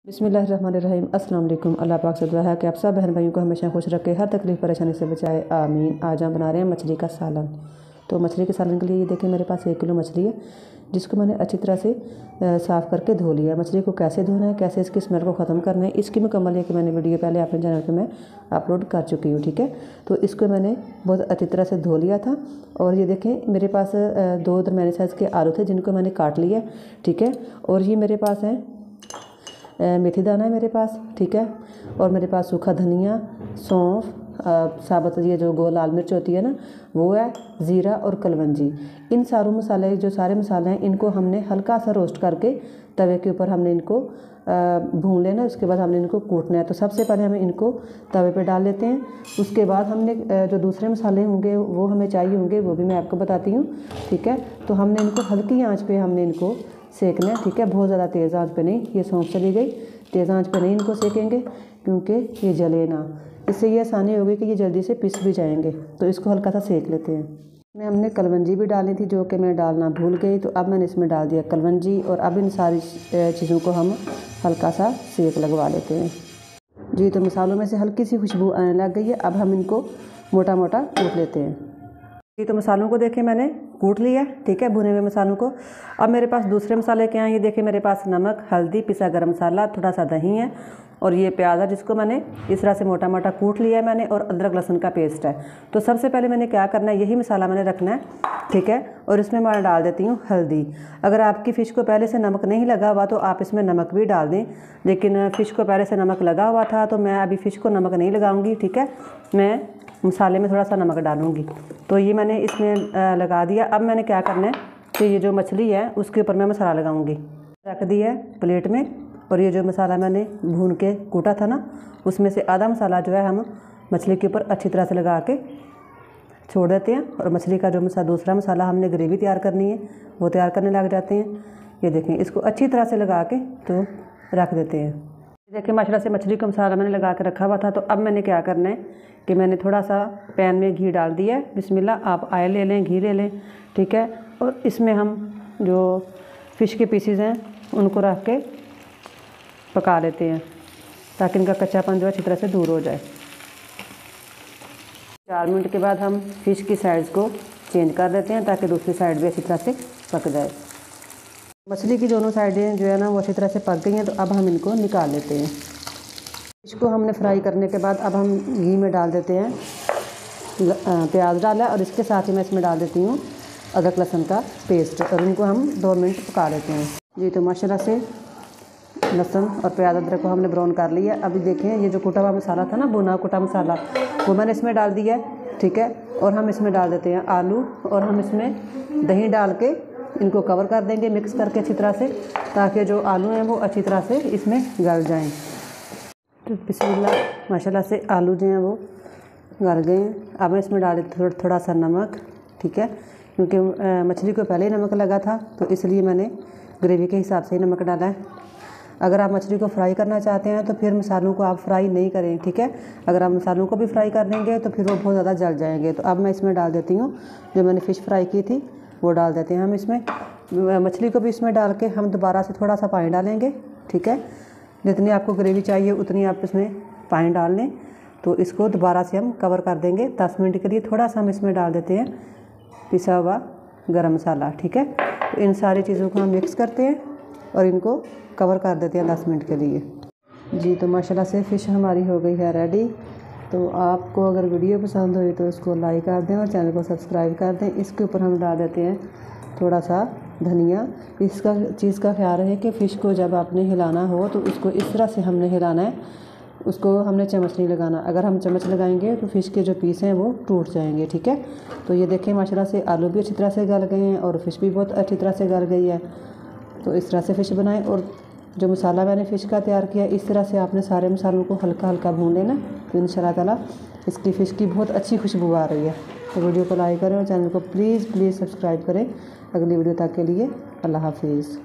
बिस्मिल्लाहिर्रहमानिर्रहीम। अस्सलाम वालेकुम। अल्लाह पाक से दुआ है कि आप सब बहन भाइयों को हमेशा खुश रखे, हर तकलीफ परेशानी से बचाए, आमीन। आज हम बना रहे हैं मछली का सालन। तो मछली के सालन के लिए ये देखिए मेरे पास 1 किलो मछली है, जिसको मैंने अच्छी तरह से साफ़ करके धो लिया है। मछली को कैसे धोना है, कैसे इसकी स्मेल को ख़त्म करना है, इसकी मुकम्मल एक मैंने वीडियो पहले अपने चैनल पे मैं अपलोड कर चुकी हूँ। ठीक है, तो इसको मैंने बहुत अच्छी तरह से धो लिया था। और ये देखें मेरे पास 2 दरमियाने साइज़ के आलू थे, जिनको मैंने काट लिया। ठीक है, और ये मेरे पास है मेथी दाना है मेरे पास। ठीक है, और मेरे पास सूखा धनिया, सौंफ, साबुत ये जो गोल लाल मिर्च होती है ना वो है, ज़ीरा और कलवंजी। इन सारे मसाले, जो सारे मसाले हैं, इनको हमने हल्का सा रोस्ट करके तवे के ऊपर हमने इनको भून लेना है। उसके बाद हमने इनको कूटना है। तो सबसे पहले हमें इनको तवे पे डाल लेते हैं। उसके बाद हमने जो दूसरे मसाले होंगे वो हमें चाहिए होंगे, वो भी मैं आपको बताती हूँ। ठीक है, तो हमने इनको हल्की आंच पे हमने इनको सेकना है। ठीक है, बहुत ज़्यादा तेज़ आंच पे नहीं। ये सौंफ चली गई, तेज़ आंच पे नहीं इनको सेकेंगे क्योंकि ये जले ना। इससे ये आसानी होगी कि ये जल्दी से पिस भी जाएंगे। तो इसको हल्का सा सेक लेते हैं। इसमें हमने कलवंजी भी डाली थी, जो कि मैं डालना भूल गई, तो अब मैंने इसमें डाल दिया कलवंजी। और अब इन सारी चीज़ों को हम हल्का सा सेक लगवा लेते हैं। जी, तो मसालों में से हल्की सी खुशबू आने लग गई है। अब हम इनको मोटा मोटा कूट लेते हैं। ये तो मसालों को देखें मैंने कूट लिया। ठीक है, भुने हुए मसालों को। अब मेरे पास दूसरे मसाले क्या हैं, ये देखिए मेरे पास नमक, हल्दी, पिसा गरम मसाला, थोड़ा सा दही है, और ये प्याज है जिसको मैंने इस तरह से मोटा मोटा कूट लिया है मैंने, और अदरक लहसुन का पेस्ट है। तो सबसे पहले मैंने क्या करना है, यही मसाला मैंने रखना है। ठीक है, और इसमें मैं डाल देती हूँ हल्दी। अगर आपकी फ़िश को पहले से नमक नहीं लगा हुआ तो आप इसमें नमक भी डाल दें, लेकिन फ़िश को पहले से नमक लगा हुआ था तो मैं अभी फ़िश को नमक नहीं लगाऊंगी। ठीक है, मैं मसाले में थोड़ा सा नमक डालूंगी। तो ये मैंने इसमें लगा दिया। अब मैंने क्या करना है कि ये जो मछली है उसके ऊपर मैं मसाला लगाऊंगी। रख दिया है प्लेट में, और ये जो मसाला मैंने भून के कूटा था ना, उसमें से आधा मसाला जो है हम मछली के ऊपर अच्छी तरह से लगा के छोड़ देते हैं। और मछली का जो दूसरा मसाला हमने ग्रेवी तैयार करनी है वो तैयार करने लग जाते हैं। ये देखें, इसको अच्छी तरह से लगा के तो रख देते हैं। देखिए माशाल्लाह से मछली का मसाला मैंने लगा के रखा हुआ था। तो अब मैंने क्या करना है कि मैंने थोड़ा सा पैन में घी डाल दिया है। बिस्मिल्लाह, आप ऑयल ले लें, घी ले लें। ठीक है, और इसमें हम जो फ़िश के पीसीज हैं उनको रख के पका लेते हैं, ताकि इनका कच्चापन जो है अच्छी तरह से दूर हो जाए। 4 मिनट के बाद हम फ़िश की साइड्स को चेंज कर देते हैं, ताकि दूसरी साइड भी अच्छी तरह से पक जाए। मछली की दोनों साइडें जो है ना वो अच्छी तरह से पक गई हैं। तो अब हम इनको निकाल लेते हैं। इसको हमने फ्राई करने के बाद अब हम घी में डाल देते हैं, प्याज डाला, और इसके साथ ही मैं इसमें डाल देती हूँ अदरक लहसुन का पेस्ट, और इनको हम 2 मिनट पका लेते हैं। जी, तो माशाल्लाह से लहसुन और प्याज अदरक को हमने ब्राउन कर लिया। अभी देखें ये जो कुटा हुआ मसाला था ना, भुना कुटा मसाला, वो मैंने इसमें डाल दिया है। ठीक है, और हम इसमें डाल देते हैं आलू, और हम इसमें दही डाल के इनको कवर कर देंगे मिक्स करके अच्छी तरह से, ताकि जो आलू हैं वो अच्छी तरह से इसमें गल जाएं। तो बिस्मिल्लाह, माशाल्लाह से आलू जो हैं वो गल गए हैं। अब मैं इसमें डाल देती थोड़ा सा नमक। ठीक है, क्योंकि मछली को पहले ही नमक लगा था, तो इसलिए मैंने ग्रेवी के हिसाब से ही नमक डाला है। अगर आप मछली को फ्राई करना चाहते हैं तो फिर मसालों को आप फ्राई नहीं करें। ठीक है, अगर आप मसालों को भी फ्राई कर देंगे तो फिर वो बहुत ज़्यादा जल जाएंगे। तो अब मैं इसमें डाल देती हूँ जो मैंने फ़िश फ्राई की थी वो डाल देते हैं हम इसमें। मछली को भी इसमें डाल के हम दोबारा से थोड़ा सा पानी डालेंगे। ठीक है, जितनी आपको ग्रेवी चाहिए उतनी आप इसमें पानी डाल लें। तो इसको दोबारा से हम कवर कर देंगे 10 मिनट के लिए। थोड़ा सा हम इसमें डाल देते हैं पिसा हुआ गरम मसाला। ठीक है, तो इन सारी चीज़ों को हम मिक्स करते हैं और इनको कवर कर देते हैं 10 मिनट के लिए। जी, तो माशाल्लाह से फ़िश हमारी हो गई है रेडी। तो आपको अगर वीडियो पसंद हुई तो उसको लाइक कर दें और चैनल को सब्सक्राइब कर दें। इसके ऊपर हम डाल देते हैं थोड़ा सा धनिया। इसका चीज़ का ख्याल रहे कि फ़िश को जब आपने हिलाना हो तो उसको इस तरह से हमने हिलाना है, उसको हमने चम्मच नहीं लगाना। अगर हम चम्मच लगाएंगे तो फ़िश के जो पीस हैं वो टूट जाएंगे। ठीक है, तो ये देखें माशाल्लाह से आलू भी अच्छी तरह से गल गए हैं और फ़िश भी बहुत अच्छी तरह से गल गई है। तो इस तरह से फ़िश बनाएं, और जो मसाला मैंने फ़िश का तैयार किया इस तरह से आपने सारे मसालों को हल्का हल्का भून लेना। तो इंशाल्लाह ताला इसकी फ़िश की बहुत अच्छी खुशबू आ रही है। तो वीडियो को लाइक करें और चैनल को प्लीज़ सब्सक्राइब करें। अगली वीडियो तक के लिए अल्लाह हाफिज़।